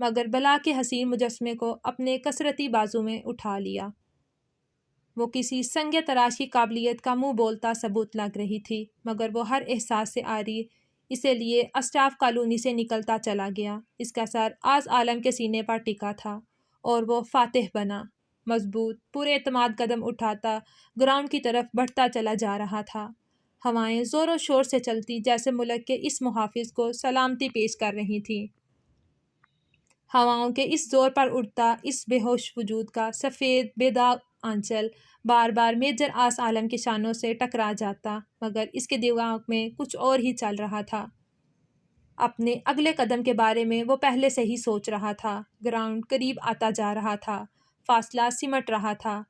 مگر بلا کے حسین مجسمے کو اپنے کثرتی بازو میں اٹھا لیا۔ وہ کسی سنگ تراش کی قابلیت کا منہ بولتا ثبوت لگ رہی تھی، مگر وہ ہر احساس سے آری اسے لیے اسٹاف کالونی سے نکلتا چلا گیا۔ اس کا سر آج عالم کے سینے پر ٹکا تھا اور وہ فاتح بنا، مضبوط پورے اعتماد قدم اٹھاتا گراؤنڈ کی طرف بڑھتا چلا جا رہا تھا۔ ہوائیں زور و شور سے چلتی جیسے ملک کے اس محافظ کو سلامتی پیش کر رہی تھیں۔ ہواؤں کے اس زور پر اڑتا اس بے ہوش وجود کا سفید بے داغ آنچل بار بار میجر آس عالم کے شانوں سے ٹکرا جاتا، مگر اس کے دماغ میں کچھ اور ہی چل رہا تھا۔ اپنے اگلے قدم کے بارے میں وہ پہلے سے ہی سوچ رہا تھا۔ گراؤنڈ قریب آتا جا رہا تھا، فاصلہ سمٹ رہا تھا۔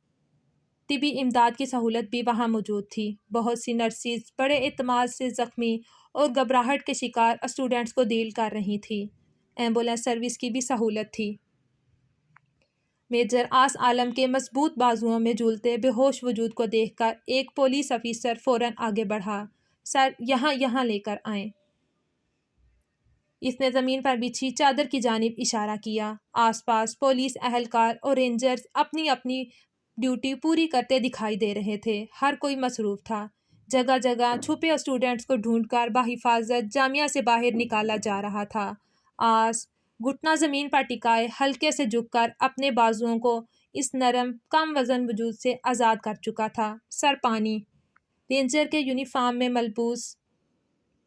طبی امداد کی سہولت بھی وہاں موجود تھی۔ بہت سی نرسز بڑے اعتماد سے زخمی اور گھبراہٹ کے شکار اسٹوڈنٹس کو ڈیل کر رہی تھی۔ ایمبولینس سروس کی بھی سہولت تھی۔ میجر آس عالم کے مضبوط بازوؤں میں جھولتے بے ہوش وجود کو دیکھ کر ایک پولیس افیسر فوراً آگے بڑھا۔ سر، یہاں لے کر آئیں۔ اس نے زمین پر بچھی چادر کی جانب اشارہ کیا۔ آس پاس پولیس اہلکار اور رینجرز اپنی اپنی ڈیوٹی پوری کرتے دکھائی دے رہے تھے۔ ہر کوئی مصروف تھا۔ جگہ جگہ چھپے اسٹوڈنٹس کو ڈھونڈ کر بحفاظت جامعہ سے باہر نکالا جا رہا تھا۔ آس گھٹنا زمین پر ٹکائے ہلکے سے جھک کر اپنے بازوؤں کو اس نرم کم وزن وجود سے آزاد کر چکا تھا۔ سر، پانی۔ رینجر کے یونیفارم میں ملبوس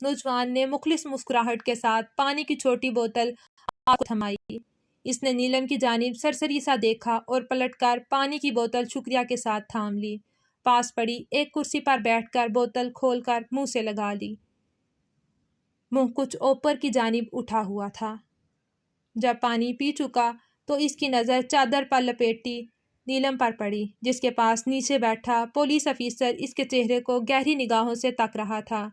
نوجوان نے مخلص مسکراہٹ کے ساتھ پانی کی چھوٹی بوتل آس کو تھمائی۔ اس نے نیلم کی جانب سرسری سا دیکھا اور پلٹ کر پانی کی بوتل شکریہ کے ساتھ تھام لی۔ پاس پڑی ایک کرسی پر بیٹھ کر بوتل کھول کر منہ سے لگا لی۔ منہ کچھ اوپر کی جانب اٹھا ہوا تھا۔ جب پانی پی چکا تو اس کی نظر چادر پر لپیٹی نیلم پر پڑی، جس کے پاس نیچے بیٹھا پولیس افیسر اس کے چہرے کو گہری نگاہوں سے تک رہا تھا۔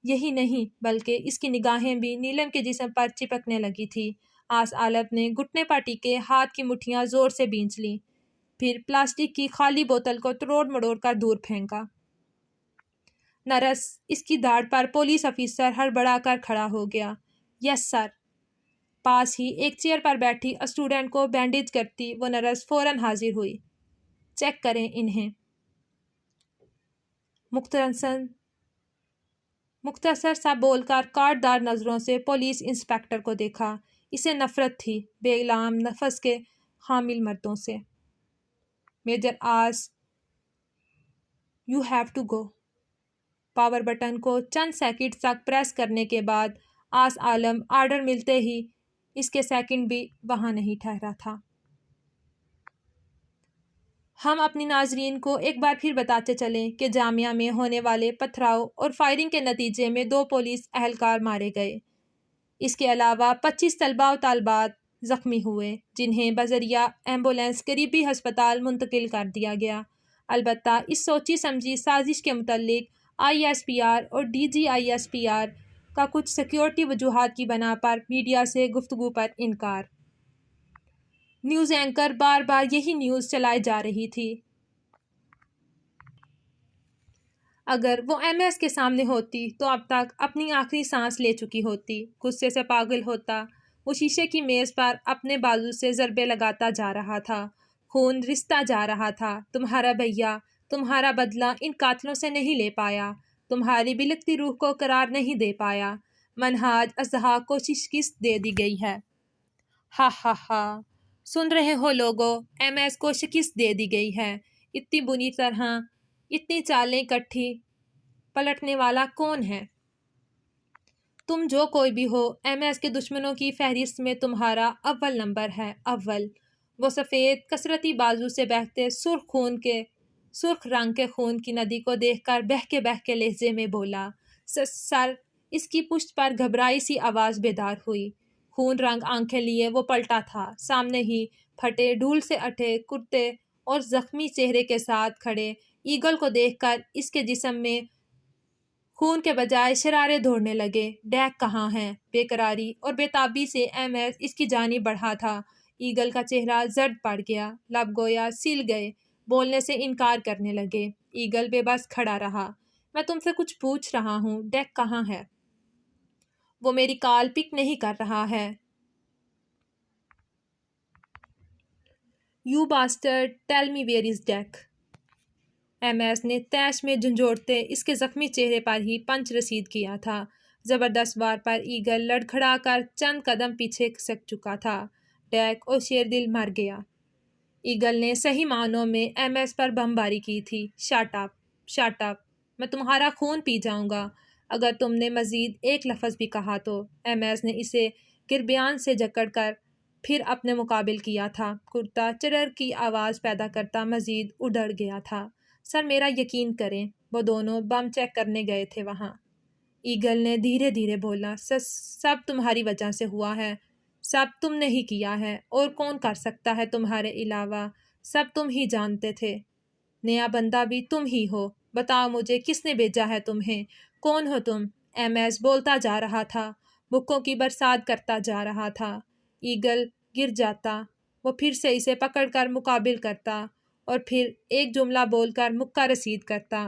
یہی نہیں بلکہ اس کی نگاہیں بھی نیلم کے جسم پر چپکنے لگی تھی۔ آس عالم نے گھٹنے پر ٹکے ہاتھ کی مٹھیاں زور سے بھینچ لیں، پھر پلاسٹک کی خالی بوتل کو توڑ مڑوڑ کر دور پھینکا۔ نرس، اس کی داڑھ پر پولیس افیسر ہڑبڑا کر کھڑا ہو گیا۔ یس سر۔ پاس ہی ایک چیئر پر بیٹھی اسٹوڈنٹ کو بینڈیج کرتی وہ نرس فوراً حاضر ہوئی۔ چیک کریں انہیں۔ مختصر سا بول کر کاٹ دار نظروں سے پولیس انسپکٹر کو دیکھا۔ اسے نفرت تھی بے لام نفس کے حامل مردوں سے۔ میجر آس، you have to go. Power button کو چند سیکنڈ تک پریس کرنے کے بعد آس عالم آرڈر ملتے ہی اس کے سیکنڈ بھی وہاں نہیں ٹھہرا تھا۔ ہم اپنی ناظرین کو ایک بار پھر بتاتے چلیں کہ جامعہ میں ہونے والے پتھراؤ اور فائرنگ کے نتیجے میں 2 پولیس اہلکار مارے گئے۔ اس کے علاوہ 25 طلباء و طالبات زخمی ہوئے، جنہیں بذریعہ ایمبولینس قریبی ہسپتال منتقل کر دیا گیا۔ البتہ اس سوچی سمجھی سازش کے متعلق ISPR اور DGISPR کا کچھ سیکیورٹی وجوہات کی بنا پر میڈیا سے گفتگو پر انکار۔ نیوز اینکر بار بار یہی نیوز چلائے جا رہی تھی۔ اگر وہ MS کے سامنے ہوتی تو اب تک اپنی آخری سانس لے چکی ہوتی۔ غصے سے پاگل ہوتا وہ شیشے کی میز پر اپنے بازو سے ضربے لگاتا جا رہا تھا۔ خون رستا جا رہا تھا۔ تمہارا بھیا تمہارا بدلہ ان قاتلوں سے نہیں لے پایا، تمہاری بلکتی روح کو قرار نہیں دے پایا۔ منہاج ازحاق کو شکست دے دی گئی ہے۔ ہا ہا ہا۔ سن رہے ہو لوگو، MS کو شکست دے دی گئی ہے۔ اتنی بری طرح اتنی چالیں کٹھی پلٹنے والا کون ہے؟ تم جو کوئی بھی ہو، MS کے دشمنوں کی فہرست میں تمہارا اول نمبر ہے، اول۔ وہ سفید کثرتی بازو سے بہتے سرخ رنگ کے خون کی ندی کو دیکھ کر بہکے لہجے میں بولا۔ سر، اس کی پشت پر گھبرائی سی آواز بیدار ہوئی۔ خون رنگ آنکھیں لیے وہ پلٹا تھا۔ سامنے ہی پھٹے ڈھول سے اٹھے کرتے اور زخمی چہرے کے ساتھ کھڑے ایگل کو دیکھ کر اس کے جسم میں خون کے بجائے شرارے دوڑنے لگے۔ ڈیک کہاں ہے؟ بے قراری اور بے تابی سے MS اس کی جانب بڑھا تھا۔ ایگل کا چہرہ زرد پڑ گیا، لب گویا سل گئے، بولنے سے انکار کرنے لگے۔ ایگل بے بس کھڑا رہا۔ میں تم سے کچھ پوچھ رہا ہوں، ڈیک کہاں ہے؟ وہ میری کال پک نہیں کر رہا ہے۔ You bastard tell me where is Deck. ایم ایس نے تیش میں جھنجھوڑتے اس کے زخمی چہرے پر ہی پنچ رسید کیا تھا۔ زبردست وار پر ایگل لڑکھڑا کر چند قدم پیچھے کھسک چکا تھا۔ ڈیک اور شیردل مر گیا۔ ایگل نے صحیح معنوں میں ایم ایس پر بمباری کی تھی۔ شٹ اپ، شٹ اپ، میں تمہارا خون پی جاؤں گا اگر تم نے مزید ایک لفظ بھی کہا تو۔ ایم ایس نے اسے گربیان سے جکڑ کر پھر اپنے مقابل کیا تھا۔ کرتا چرر کی آواز پیدا کرتا مزید اڑ گیا تھا۔ سر میرا یقین کریں، وہ دونوں بم چیک کرنے گئے تھے وہاں۔ ایگل نے دھیرے دھیرے بولا، سب تمہاری وجہ سے ہوا ہے، سب تم نے ہی کیا ہے، اور کون کر سکتا ہے تمہارے علاوہ، سب تم ہی جانتے تھے، نیا بندہ بھی تم ہی ہو، بتاؤ مجھے کس نے بھیجا ہے تمہیں، کون ہو تم؟ ایم ایس بولتا جا رہا تھا، مکوں کی برسات کرتا جا رہا تھا۔ ایگل گر جاتا، وہ پھر سے اسے پکڑ کر مقابل کرتا اور پھر ایک جملہ بول کر مکہ رسید کرتا۔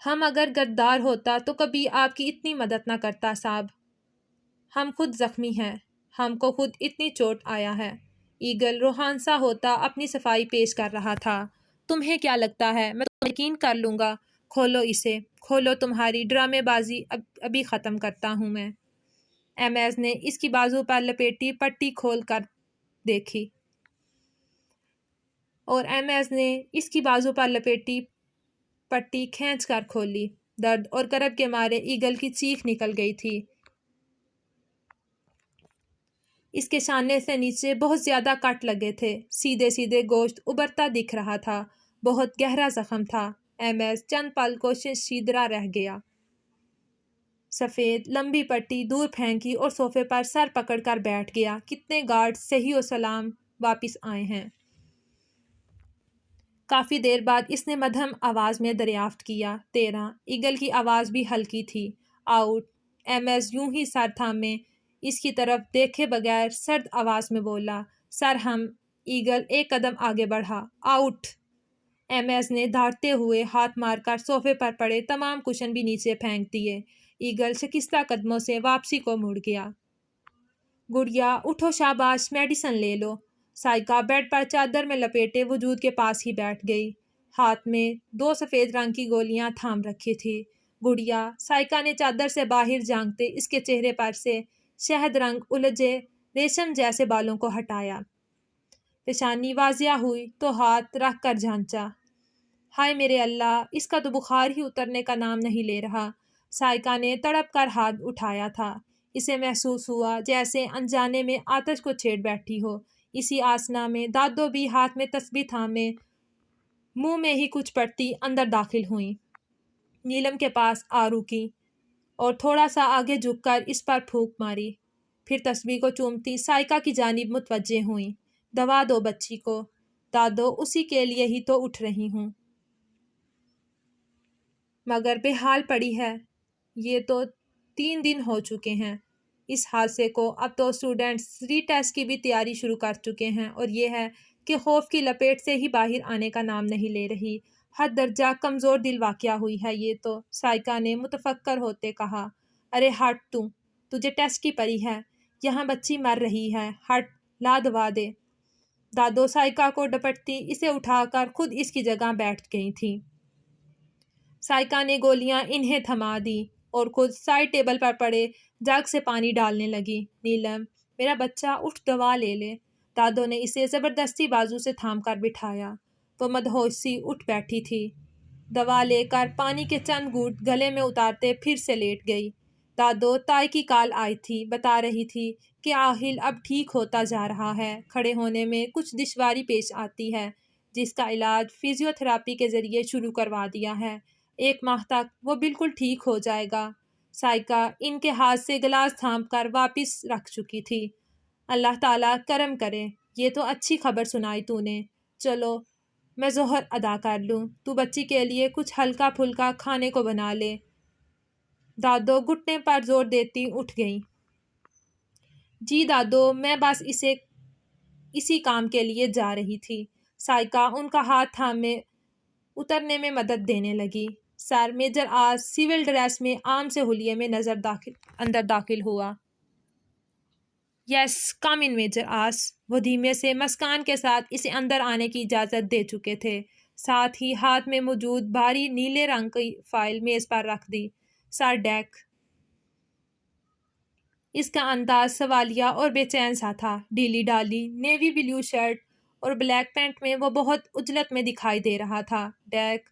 ہم اگر غدار ہوتا تو کبھی آپ کی اتنی مدد نہ کرتا صاحب، ہم خود زخمی ہیں، ہم کو خود اتنی چوٹ آیا ہے۔ ایگل روحانسا ہوتا اپنی صفائی پیش کر رہا تھا۔ تمہیں کیا لگتا ہے میں تمہیں یقین کر لوں گا؟ کھولو اسے، کھولو، تمہاری ڈرامے بازی ابھی ختم کرتا ہوں میں۔ ایم ایس نے اس کی بازو پر لپیٹی پٹی کھول کر دیکھی اور ایم ایس نے اس کی بازو پر لپیٹی پٹی کھینچ کر کھولی۔ درد اور کرب کے مارے ایگل کی چیخ نکل گئی تھی۔ اس کے شانے سے نیچے بہت زیادہ کٹ لگے تھے، سیدھے سیدھے گوشت ابھرتا دکھ رہا تھا، بہت گہرا زخم تھا۔ ایم ایس چند پل کو شیدرا رہ گیا۔ سفید لمبی پٹی دور پھینکی اور صوفے پر سر پکڑ کر بیٹھ گیا۔ کتنے گارڈ صحیح و سلام واپس آئے ہیں؟ کافی دیر بعد اس نے مدھم آواز میں دریافت کیا۔ 13۔ ایگل کی آواز بھی ہلکی تھی۔ آؤٹ۔ ایم ایس یوں ہی سر تھامے اس کی طرف دیکھے بغیر سرد آواز میں بولا، سر ہم۔ ایگل ایک قدم آگے بڑھا۔ آؤٹ۔ ایم ایس نے دھاڑتے ہوئے ہاتھ مار کر صوفے پر پڑے تمام کشن بھی نیچے پھینک دیے۔ ایگل شکستہ قدموں سے واپسی کو مڑ گیا۔ گڑیا اٹھو، شاباش، میڈیسن لے لو۔ سائکا بیڈ پر چادر میں لپیٹے وجود کے پاس ہی بیٹھ گئی، ہاتھ میں 2 سفید رنگ کی گولیاں تھام رکھی تھی۔ گڑیا، سائکا نے چادر سے باہر جھانکتے اس کے چہرے پر سے شہد رنگ الجھے ریشم جیسے بالوں کو ہٹایا۔ پیشانی واضح ہوئی تو ہاتھ رکھ کر جھانچا۔ ہائے میرے اللہ، اس کا تو بخار ہی اترنے کا نام نہیں لے رہا۔ سائکا نے تڑپ کر ہاتھ اٹھایا تھا۔ اسے محسوس ہوا جیسے انجانے میں آتش کو چھیڑ بیٹھی ہو۔ اسی آسنا میں دادو بھی ہاتھ میں تسبیح تھامے منہ میں ہی کچھ پڑتی اندر داخل ہوئیں، نیلم کے پاس آ رکیں اور تھوڑا سا آگے جھک کر اس پر پھونک ماری، پھر تسبیح کو چومتی سائکا کی جانب متوجہ ہوئیں۔ دوا دو بچی کو دادو، اسی کے لیے ہی تو اٹھ رہی ہوں، مگر بے حال پڑی ہے۔ یہ تو 3 دن ہو چکے ہیں اس حادثے کو، اب تو اسٹوڈنٹس ری ٹیسٹ کی بھی تیاری شروع کر چکے ہیں، اور یہ ہے کہ خوف کی لپیٹ سے ہی باہر آنے کا نام نہیں لے رہی۔ حد درجہ کمزور دل واقعہ ہوئی ہے یہ تو، سائکا نے متفکر ہوتے کہا۔ ارے ہٹ، تجھے ٹیسٹ کی پڑی ہے، یہاں بچی مر رہی ہے، ہٹ، لا دوا دے۔ دادو سائکا کو ڈپٹتی اسے اٹھا کر خود اس کی جگہ بیٹھ گئی تھی۔ سائکا نے گولیاں انہیں تھما دی اور خود سائڈ ٹیبل پر پڑے جگ سے پانی ڈالنے لگی۔ نیلم، میرا بچہ اٹھ، دوا لے لے۔ دادو نے اسے زبردستی بازو سے تھام کر بٹھایا۔ وہ مدہوش سی اٹھ بیٹھی تھی، دوا لے کر پانی کے چند گھونٹ گلے میں اتارتے پھر سے لیٹ گئی۔ دادو تائی کی کال آئی تھی، بتا رہی تھی کہ آہل اب ٹھیک ہوتا جا رہا ہے، کھڑے ہونے میں کچھ دشواری پیش آتی ہے، جس کا علاج فزیو تھراپی کے ذریعے شروع کروا دیا ہے، 1 ماہ تک وہ بالکل ٹھیک ہو جائے گا۔ سائکا ان کے ہاتھ سے گلاس تھام کر واپس رکھ چکی تھی۔ اللہ تعالیٰ کرم کرے، یہ تو اچھی خبر سنائی تو نے، چلو میں ظہر ادا کر لوں، تو بچی کے لیے کچھ ہلکا پھلکا کھانے کو بنا لے۔ دادو گھٹنے پر زور دیتی اٹھ گئیں۔ جی دادو، میں بس اسی کام کے لیے جا رہی تھی۔ سائکا ان کا ہاتھ تھامے اترنے میں مدد دینے لگی۔ سر میجر آج سول ڈریس میں عام سے حلیے میں اندر داخل ہوا۔ یس کم ان میجر آس. وہ دھیمے سے مسکان کے ساتھ اسے اندر آنے کی اجازت دے چکے تھے. ساتھ ہی ہاتھ میں موجود بھاری نیلے رنگ کی فائل میز پر رکھ دی. سر ڈیک. اس کا انداز سوالیہ اور بے چین سا تھا. ڈھیلی ڈالی نیوی بلیو شرٹ اور بلیک پینٹ میں وہ بہت عجلت میں دکھائی دے رہا تھا. ڈیک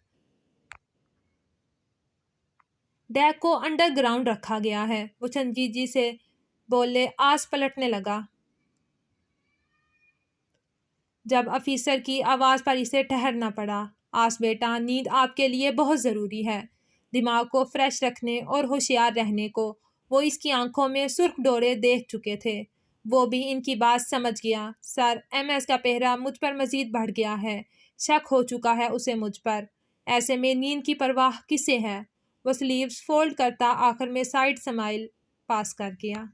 کو انڈر گراؤنڈ رکھا گیا ہے. وہ سنجیدگی سے بولے. آس پلٹنے لگا جب آفیسر کی آواز پر اسے ٹھہرنا پڑا. آس بیٹا، نیند آپ کے لیے بہت ضروری ہے. دماغ کو فریش رکھنے اور ہوشیار رہنے کو. وہ اس کی آنکھوں میں سرخ ڈورے دیکھ چکے تھے. وہ بھی ان کی بات سمجھ گیا. سر، MS کا پہرا مجھ پر مزید بڑھ گیا ہے. شک ہو چکا ہے اسے مجھ پر. ایسے میں نیند کی پرواہ کسے ہے؟ وہ سلیوز فولڈ کرتا آخر میں سائڈ سمائل پاس کر گیا.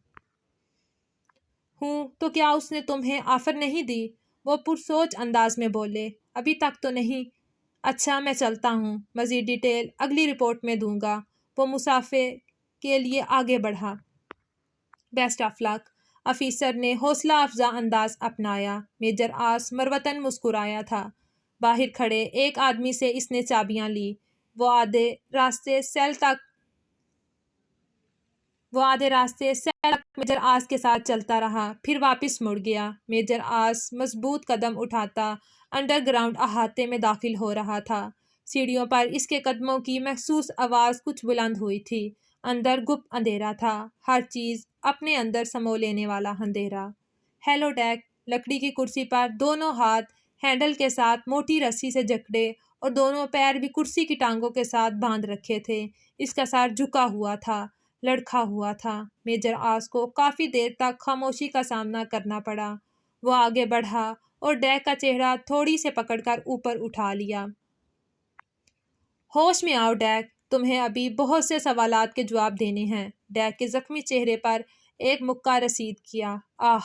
ہوں تو کیا اس نے تمہیں آفر نہیں دی؟ وہ پرسوچ انداز میں بولے. ابھی تک تو نہیں. اچھا میں چلتا ہوں. مزید ڈیٹیل اگلی رپورٹ میں دوں گا. وہ مسافے کے لیے آگے بڑھا. Best of look. آفیسر نے حوصلہ افزا انداز اپنایا. میجر آس مروتن مسکرایا تھا. باہر کھڑے ایک آدمی سے اس نے چابیاں لی. وہ آدھے راستے سیل تک میجر آس کے ساتھ چلتا رہا. پھر واپس مڑ گیا. میجر آس مضبوط قدم اٹھاتا انڈر گراؤنڈ احاطے میں داخل ہو رہا تھا. سیڑھیوں پر اس کے قدموں کی محسوس آواز کچھ بلند ہوئی تھی. اندر گپ اندھیرا تھا. ہر چیز اپنے اندر سمو لینے والا اندھیرا. Hello Deck. لکڑی کی کرسی پر دونوں ہاتھ ہینڈل کے ساتھ موٹی رسی سے جکڑے اور دونوں پیر بھی کرسی کی ٹانگوں کے ساتھ باندھ رکھے تھے. اس کا سر جھکا ہوا تھا، لڑکھا ہوا تھا. میجر آس کو کافی دیر تک خاموشی کا سامنا کرنا پڑا. وہ آگے بڑھا اور ڈیک کا چہرہ تھوڑی سے پکڑ کر اوپر اٹھا لیا. ہوش میں آؤ ڈیک. تمہیں ابھی بہت سے سوالات کے جواب دینے ہیں. ڈیک کے زخمی چہرے پر ایک مکہ رسید کیا. آہ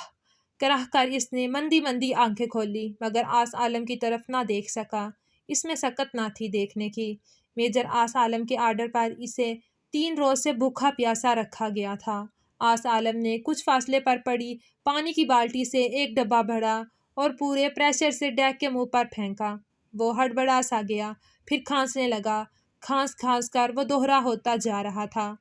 کراہ کر اس نے مندی مندی آنکھیں کھولی مگر آس عالم کی طرف نہ دیکھ سکا. اس میں سکت نہ تھی دیکھنے کی. میجر آس عالم کے آرڈر پر اسے 3 روز سے بھوکا پیاسا رکھا گیا تھا. آس عالم نے کچھ فاصلے پر پڑی پانی کی بالٹی سے ایک ڈبہ بھرا اور پورے پریشر سے ڈیک کے منہ پر پھینکا. وہ ہڑبڑا سا گیا. پھر کھانسنے لگا. کھانس کھانس کر وہ دوہرا ہوتا جا رہا تھا.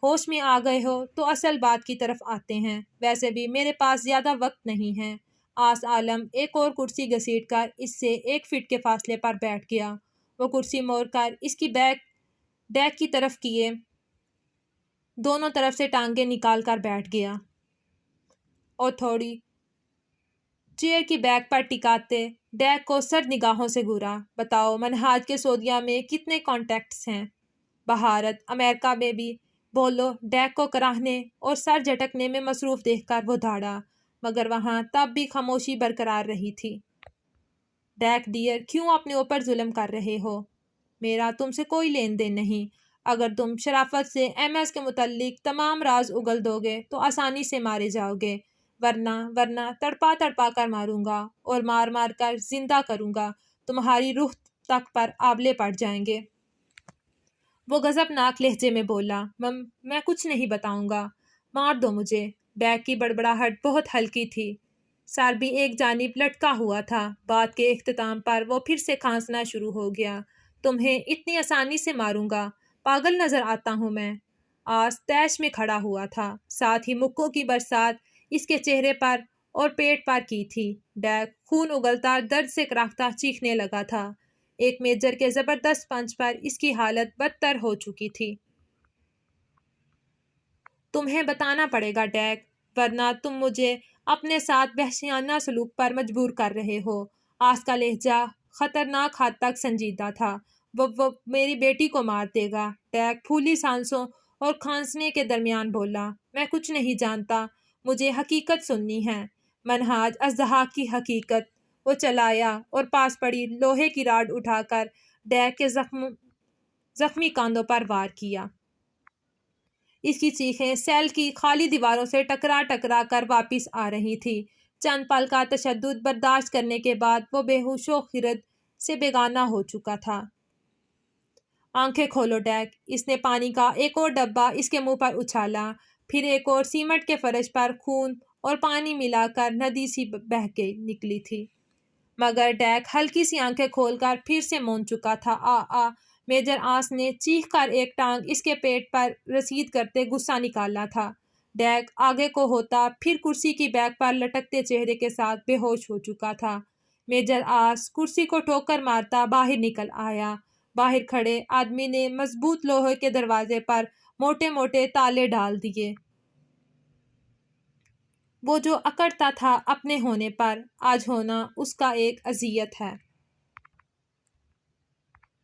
ہوش میں آ گئے ہو تو اصل بات کی طرف آتے ہیں. ویسے بھی میرے پاس زیادہ وقت نہیں ہے. آس عالم ایک اور کرسی گھسیٹ کر اس سے 1 فٹ کے فاصلے پر بیٹھ گیا. وہ کرسی موڑ کر اس کی ڈیک کی طرف کیے دونوں طرف سے ٹانگیں نکال کر بیٹھ گیا اور تھوڑی چیئر کی بیک پر ٹکاتے ڈیک کو سرد نگاہوں سے گھورا. بتاؤ منہاج کے سعودیہ میں کتنے کانٹیکٹس ہیں؟ بھارت، امریکہ میں بھی. بولو. ڈیک کو کراہنے اور سر جھٹکنے میں مصروف دیکھ کر وہ دھاڑا مگر وہاں تب بھی خاموشی برقرار رہی تھی. ڈیک ڈیئر، کیوں اپنے اوپر ظلم کر رہے ہو؟ میرا تم سے کوئی لین دین نہیں. اگر تم شرافت سے MS کے متعلق تمام راز اگل دو گے تو آسانی سے مارے جاؤ گے. ورنہ تڑپا تڑپا کر ماروں گا اور مار مار کر زندہ کروں گا. تمہاری روح تک پر آبلے پڑ جائیں گے. وہ غضبناک لہجے میں بولا. میں کچھ نہیں بتاؤں گا. مار دو مجھے. ڈیک کی بڑبڑاہٹ بہت ہلکی تھی. سر بھی ایک جانب لٹکا ہوا تھا. بات کے اختتام پر وہ پھر سے کھانسنا شروع ہو گیا. تمہیں اتنی آسانی سے ماروں گا؟ پاگل نظر آتا ہوں میں؟ آس تیش میں کھڑا ہوا تھا. ساتھ ہی مکوں کی برسات اس کے چہرے پر اور پیٹ پر کی تھی. ڈیک خون اگلتا درد سے کراہتا چیخنے لگا تھا. ایک میجر کے زبردست پنچ پر اس کی حالت بدتر ہو چکی تھی. تمہیں بتانا پڑے گا ڈیک، ورنہ تم مجھے اپنے ساتھ وحشیانہ سلوک پر مجبور کر رہے ہو. آس کا لہجہ خطرناک حد تک سنجیدہ تھا. وہ میری بیٹی کو مار دے گا. ڈیک پھولی سانسوں اور کھانسنے کے درمیان بولا. میں کچھ نہیں جانتا. مجھے حقیقت سننی ہے. منہاج اژدہا کی حقیقت. وہ چلایا اور پاس پڑی لوہے کی راڈ اٹھا کر ڈیک کے زخمی کاندھوں پر وار کیا. اس کی چیخیں سیل کی خالی دیواروں سے ٹکرا ٹکرا کر واپس آ رہی تھی. چند پل کا تشدد برداشت کرنے کے بعد وہ بے ہوش و خرد سے بیگانہ ہو چکا تھا. آنکھیں کھولو ڈیک. اس نے پانی کا ایک اور ڈبہ اس کے منہ پر اچھالا. پھر ایک اور. سیمنٹ کے فرش پر خون اور پانی ملا کر ندی سی بہہ کے نکلی تھی۔ مگر ڈیک ہلکی سی آنکھیں کھول کر پھر سے مون چکا تھا۔ آ میجر آنس نے چیخ کر ایک ٹانگ اس کے پیٹ پر رسید کرتے غصہ نکالا تھا۔ ڈیک آگے کو ہوتا پھر کرسی کی بیک پر لٹکتے چہرے کے ساتھ بے ہوش ہو چکا تھا۔ میجر آنس کرسی کو ٹھوکر مارتا باہر نکل آیا۔ باہر کھڑے آدمی نے مضبوط لوہے کے دروازے پر موٹے موٹے تالے ڈال دیے۔ وہ جو اکڑتا تھا اپنے ہونے پر، آج ہونا اس کا ایک اذیت ہے۔